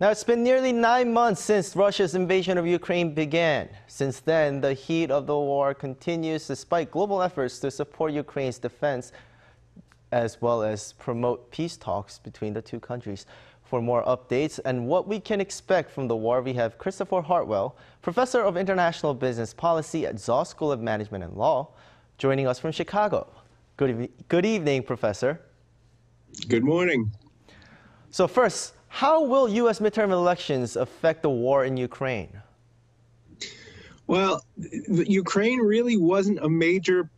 Now, it's been nearly 9 months since Russia's invasion of Ukraine began. Since then, the heat of the war continues despite global efforts to support Ukraine's defense as well as promote peace talks between the two countries. For more updates and what we can expect from the war, we have Christopher Hartwell, Professor of International Business Policy at ZHAW School of Management and Law, joining us from Chicago. Good evening, Professor. Good morning. So first, how will U.S. midterm elections affect the war in Ukraine? Well, Ukraine really wasn't a major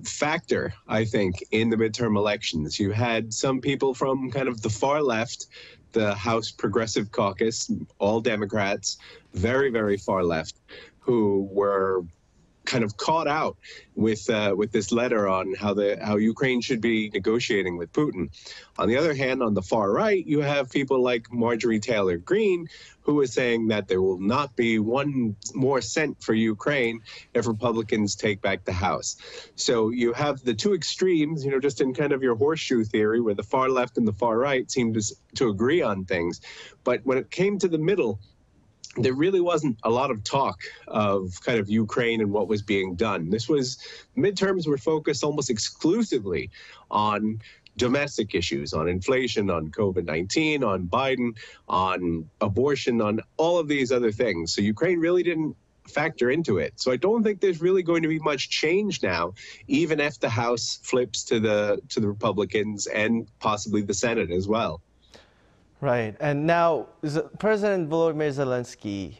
factor, I think, in the midterm elections. You had some people from kind of the far left, the House Progressive Caucus, all Democrats, very, very far left, who were kind of caught out with this letter on how Ukraine should be negotiating with Putin. On the other hand, on the far right, you have people like Marjorie Taylor Greene, who is saying that there will not be one more cent for Ukraine if Republicans take back the House. So you have the two extremes, just in kind of your horseshoe theory, where the far left and the far right seem to agree on things. But when it came to the middle, there really wasn't a lot of talk of kind of Ukraine and what was being done. Midterms were focused almost exclusively on domestic issues, on inflation, on COVID-19, on Biden, on abortion, on all of these other things. So Ukraine really didn't factor into it. So I don't think there's really going to be much change now, even if the House flips to the Republicans and possibly the Senate as well. Right. And now President Volodymyr Zelenskyy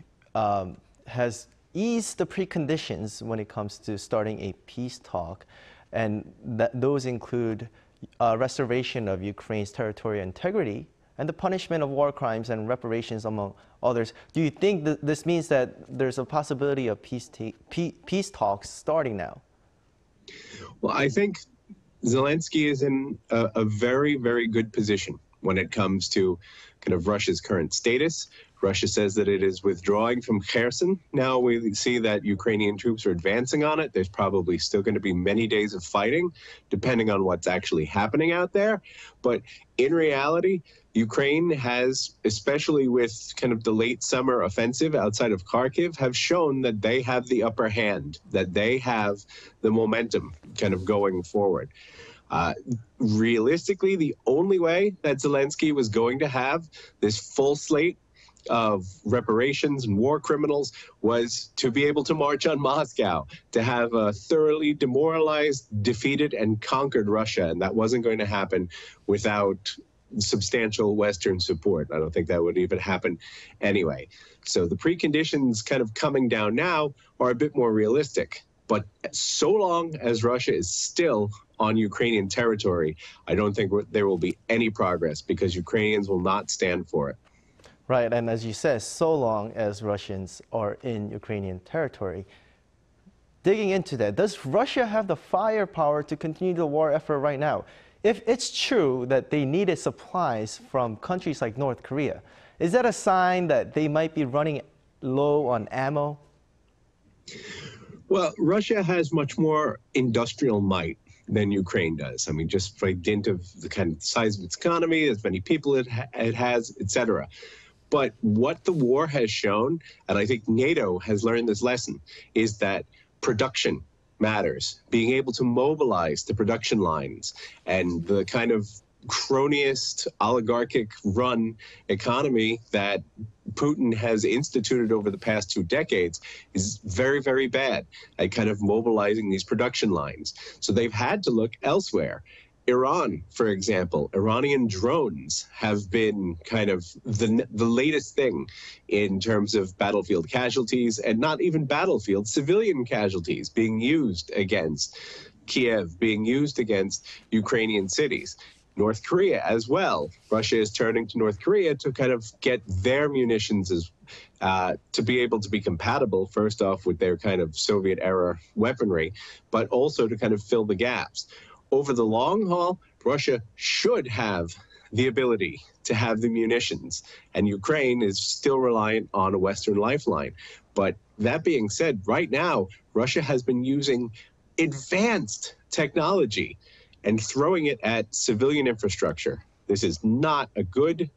has eased the preconditions when it comes to starting a peace talk. And those include restoration of Ukraine's territorial integrity and the punishment of war crimes and reparations, among others. Do you think that this means that there's a possibility of peace talks starting now? Well, I think Zelenskyy is in a very, very good position when it comes to kind of Russia's current status. Russia says that it is withdrawing from Kherson. Now we see that Ukrainian troops are advancing on it. There's probably still going to be many days of fighting, depending on what's actually happening out there. But in reality, Ukraine has, especially with kind of the late summer offensive outside of Kharkiv, have shown that they have the upper hand, that they have the momentum kind of going forward. Realistically, the only way that Zelenskyy was going to have this full slate of reparations and war criminals was to be able to march on Moscow, to have a thoroughly demoralized, defeated, and conquered Russia. And that wasn't going to happen without substantial Western support. I don't think that would even happen anyway. So the preconditions kind of coming down now are a bit more realistic. But so long as Russia is still on Ukrainian territory, I don't think there will be any progress because Ukrainians will not stand for it. Right, and as you said, so long as Russians are in Ukrainian territory. Digging into that, does Russia have the firepower to continue the war effort right now? If it's true that they needed supplies from countries like North Korea, is that a sign that they might be running low on ammo? Well, Russia has much more industrial might than Ukraine does. I mean, just by dint of the kind of size of its economy, as many people it has, etc. But what the war has shown, and I think NATO has learned this lesson, is that production matters. Being able to mobilize the production lines and the kind of cronyist, oligarchic run economy that Putin has instituted over the past 2 decades is very, very bad at kind of mobilizing these production lines. So they've had to look elsewhere. Iran, for example, Iranian drones have been kind of the latest thing in terms of battlefield casualties, and not even battlefield, civilian casualties being used against Kiev, being used against Ukrainian cities. North Korea as well. Russia is turning to North Korea to kind of get their munitions to be able to be compatible, first off, with their kind of Soviet-era weaponry, but also to kind of fill the gaps. Over the long haul, Russia should have the ability to have the munitions, and Ukraine is still reliant on a Western lifeline. But that being said, right now, Russia has been using advanced technology and throwing it at civilian infrastructure. This is not a good,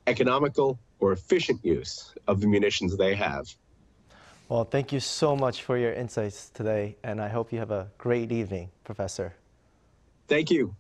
economical, or efficient use of the munitions they have. Well, thank you so much for your insights today, and I hope you have a great evening, Professor. Thank you.